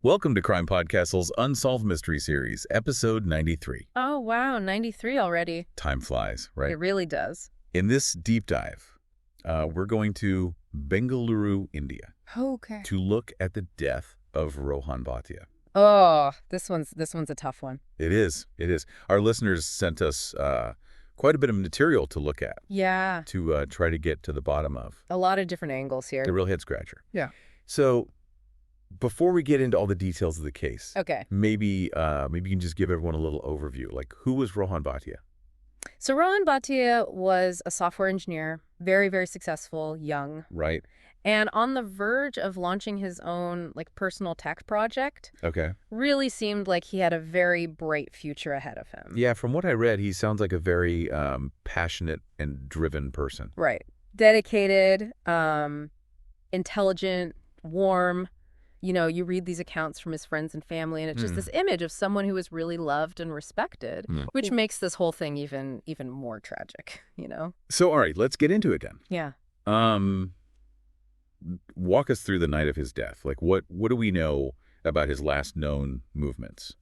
Welcome to CrimePod Castle's Unsolved Mystery Series, Episode 93. Oh, wow, 93 already. Time flies, right? It really does. In this deep dive, we're going to Bengaluru, India, Okay. to look at the death of Rohan Bhatia. Oh, this one's a tough one. It is. Our listeners sent us quite a bit of material to look at, Yeah. to try to get to the bottom of. A lot of different angles here. A real head-scratcher. Yeah. So, before we get into all the details of the case, Okay. maybe you can just give everyone a little overview. Like, who was Rohan Bhatia? So Rohan Bhatia was a software engineer, very, very successful, young, Right. and on the verge of launching his own personal tech project. Okay. Really seemed like he had a very bright future ahead of him. Yeah, from what I read, he sounds like a very passionate and driven person. Right. Dedicated, intelligent, warm. You know, you read these accounts from his friends and family, and it's just this image of someone who is really loved and respected, which makes this whole thing even more tragic, you know? So, all right, let's get into it then. Yeah. Walk us through the night of his death. Like, what do we know about his last known movements?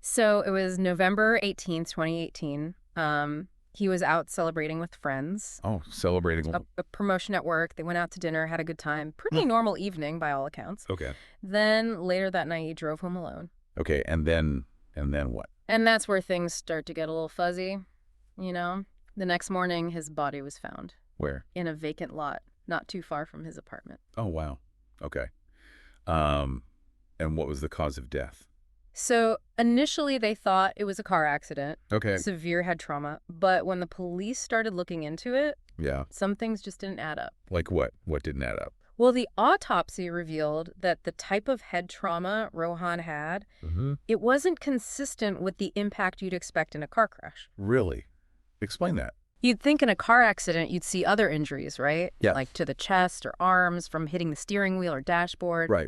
So it was November 18th, 2018. He was out celebrating with friends. Oh, celebrating. A promotion at work. They went out to dinner, had a good time. Pretty normal evening by all accounts. Okay. Then later that night, he drove home alone. Okay, and then what? And that's where things start to get a little fuzzy, you know? The next morning, his body was found. Where? In a vacant lot, not too far from his apartment. Oh, wow. Okay. And what was the cause of death? So initially they thought it was a car accident. Okay. Severe head trauma. But when the police started looking into it, Yeah. some things just didn't add up. Like what? What didn't add up? Well, the autopsy revealed that the type of head trauma Rohan had, it wasn't consistent with the impact you'd expect in a car crash. Really? Explain that. You'd think in a car accident you'd see other injuries, right? Yeah. Like to the chest or arms from hitting the steering wheel or dashboard. Right.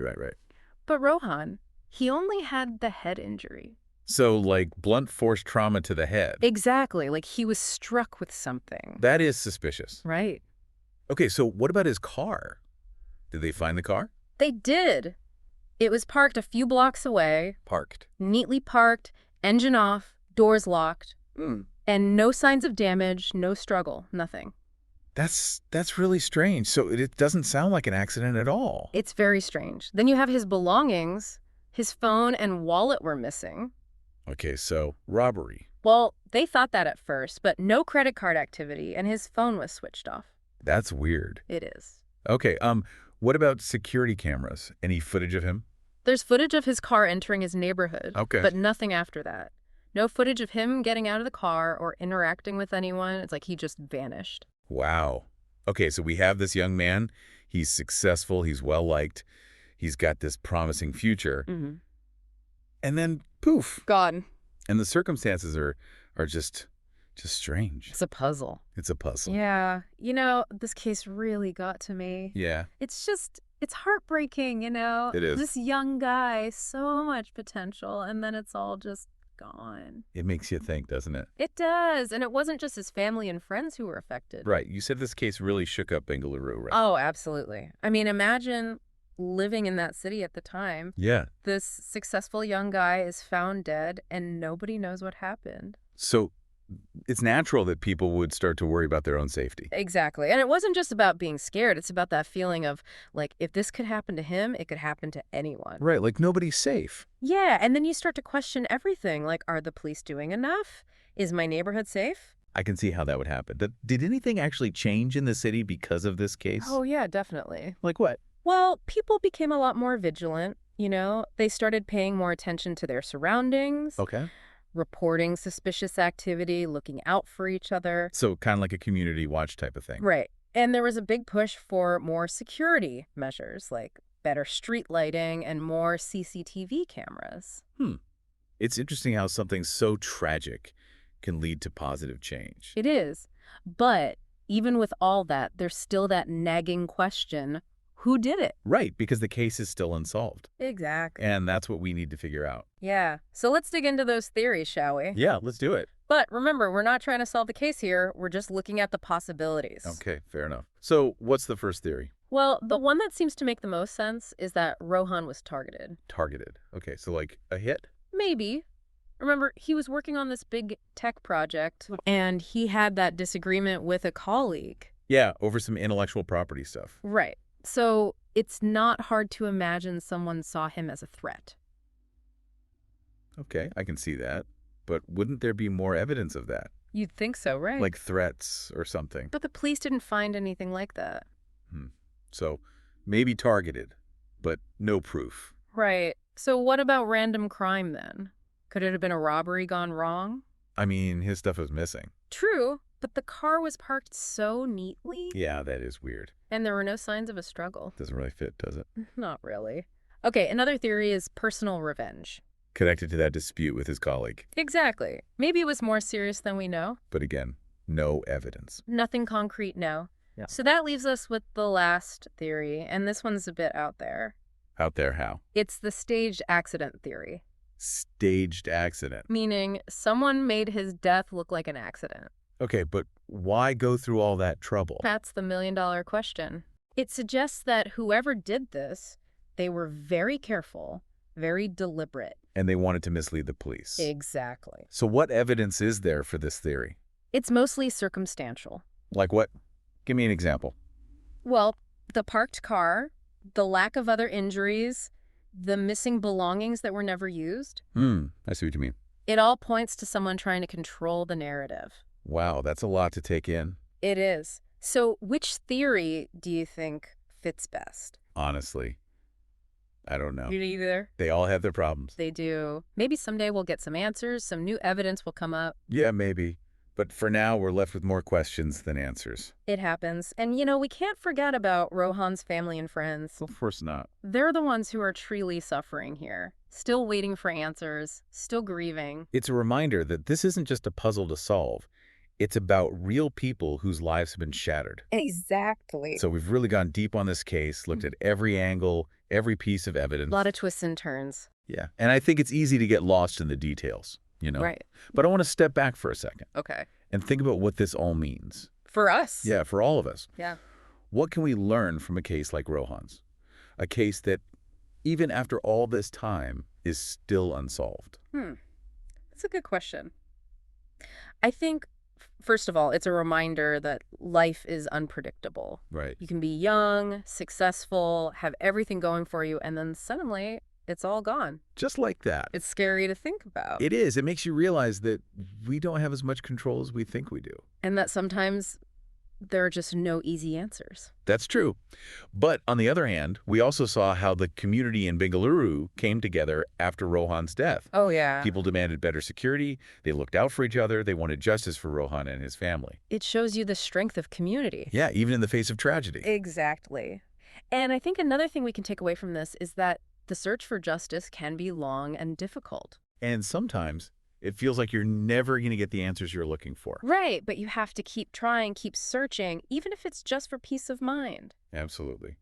But Rohan, he only had the head injury. So, like, blunt force trauma to the head. Exactly. Like he was struck with something. That is suspicious. Right. Okay, so what about his car? Did they find the car? They did. It was parked a few blocks away. Parked. Neatly parked, engine off, doors locked. And no signs of damage, no struggle, nothing. That's really strange. So it doesn't sound like an accident at all. It's very strange. Then you have his belongings. His phone and wallet were missing. Okay, so robbery. Well, they thought that at first, but no credit card activity, and his phone was switched off. That's weird. It is. Okay, what about security cameras? Any footage of him? There's footage of his car entering his neighborhood, Okay. but nothing after that. No footage of him getting out of the car or interacting with anyone. It's like he just vanished. Wow. Okay, so we have this young man. He's successful. He's well-liked. He's got this promising future. And then, poof. Gone. And the circumstances are just strange. It's a puzzle. It's a puzzle. Yeah. You know, this case really got to me. Yeah. It's heartbreaking, you know? It is. This young guy, so much potential, and then it's all just gone. It makes you think, doesn't it? It does. And it wasn't just his family and friends who were affected. Right. You said this case really shook up Bengaluru, right? Oh, absolutely. I mean, imagine living in that city at the time. Yeah. This successful young guy is found dead, and nobody knows what happened. So it's natural that people would start to worry about their own safety. Exactly. And it wasn't just about being scared. It's about that feeling of, like, if this could happen to him, it could happen to anyone. Right. Like nobody's safe. Yeah. And then you start to question everything. Like, are the police doing enough? Is my neighborhood safe? I can see how that would happen. Did anything actually change in the city because of this case? Oh, yeah, definitely. Like what? Well, people became a lot more vigilant, you know? They started paying more attention to their surroundings. Okay. Reporting suspicious activity, looking out for each other. So kind of like a community watch type of thing. Right. And there was a big push for more security measures, like better street lighting and more CCTV cameras. It's interesting how something so tragic can lead to positive change. It is. But even with all that, there's still that nagging question, who did it? Right, because the case is still unsolved. Exactly. And that's what we need to figure out. Yeah. So let's dig into those theories, shall we? Yeah, let's do it. But remember, we're not trying to solve the case here. We're just looking at the possibilities. Okay, fair enough. So what's the first theory? Well, the one that seems to make the most sense is that Rohan was targeted. Targeted. Okay, so like a hit? Maybe. Remember, he was working on this big tech project, and he had that disagreement with a colleague. Yeah, over some intellectual property stuff. Right. So it's not hard to imagine someone saw him as a threat. Okay, I can see that. But wouldn't there be more evidence of that? You'd think so, right? Like threats or something? But the police didn't find anything like that. So maybe targeted, but no proof. Right. So what about random crime then? Could it have been a robbery gone wrong? I mean, his stuff was missing. True, but the car was parked so neatly. Yeah, that is weird. And there were no signs of a struggle. Doesn't really fit, does it? Not really. Okay, another theory is personal revenge. Connected to that dispute with his colleague. Exactly. Maybe it was more serious than we know. But again, no evidence. Nothing concrete, no. Yeah. So that leaves us with the last theory, and this one's a bit out there. Out there how? It's the staged accident theory. Staged accident. Meaning someone made his death look like an accident. Okay, but why go through all that trouble? That's the million-dollar question. It suggests that whoever did this, they were very careful, very deliberate. And they wanted to mislead the police. Exactly. So what evidence is there for this theory? It's mostly circumstantial. Like what? Give me an example. Well, the parked car, the lack of other injuries, the missing belongings that were never used. I see what you mean. It all points to someone trying to control the narrative. Wow, that's a lot to take in. It is. So which theory do you think fits best? Honestly, I don't know. You either? They all have their problems. They do. Maybe someday we'll get some answers, some new evidence will come up. Yeah, maybe. But for now, we're left with more questions than answers. It happens. And, we can't forget about Rohan's family and friends. Of course not. They're the ones who are truly suffering here, still waiting for answers, still grieving. It's a reminder that this isn't just a puzzle to solve. It's about real people whose lives have been shattered. Exactly. So we've really gone deep on this case, looked at every angle, every piece of evidence. A lot of twists and turns. Yeah, and I think it's easy to get lost in the details, Right. But I want to step back for a second. Okay. And think about what this all means. For us. Yeah, for all of us. Yeah. What can we learn from a case like Rohan's? A case that, even after all this time, is still unsolved. That's a good question. I think, first of all, it's a reminder that life is unpredictable. Right. You can be young, successful, have everything going for you, and then suddenly it's all gone. Just like that. It's scary to think about. It is. It makes you realize that we don't have as much control as we think we do. And that sometimes there are just no easy answers. That's true. But on the other hand, we also saw how the community in Bengaluru came together after Rohan's death. Oh, yeah. People demanded better security. They looked out for each other. They wanted justice for Rohan and his family. It shows you the strength of community. Yeah, even in the face of tragedy. Exactly. And I think another thing we can take away from this is that the search for justice can be long and difficult. And sometimes it feels like you're never going to get the answers you're looking for. Right, but you have to keep trying, keep searching, even if it's just for peace of mind. Absolutely.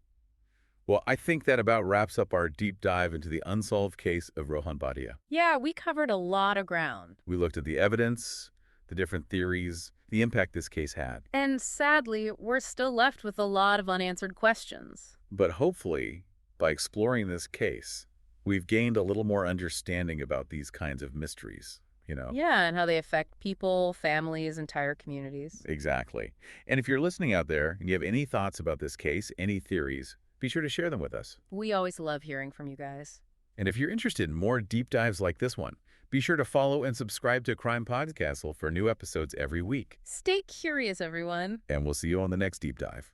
Well, I think that about wraps up our deep dive into the unsolved case of Rohan Bhatia. Yeah, we covered a lot of ground. We looked at the evidence, the different theories, the impact this case had. And sadly, we're still left with a lot of unanswered questions. But hopefully, by exploring this case, we've gained a little more understanding about these kinds of mysteries, Yeah, and how they affect people, families, entire communities. Exactly. And if you're listening out there and you have any thoughts about this case, any theories, be sure to share them with us. We always love hearing from you guys. And if you're interested in more deep dives like this one, be sure to follow and subscribe to CrimePod Castle for new episodes every week. Stay curious, everyone. And we'll see you on the next deep dive.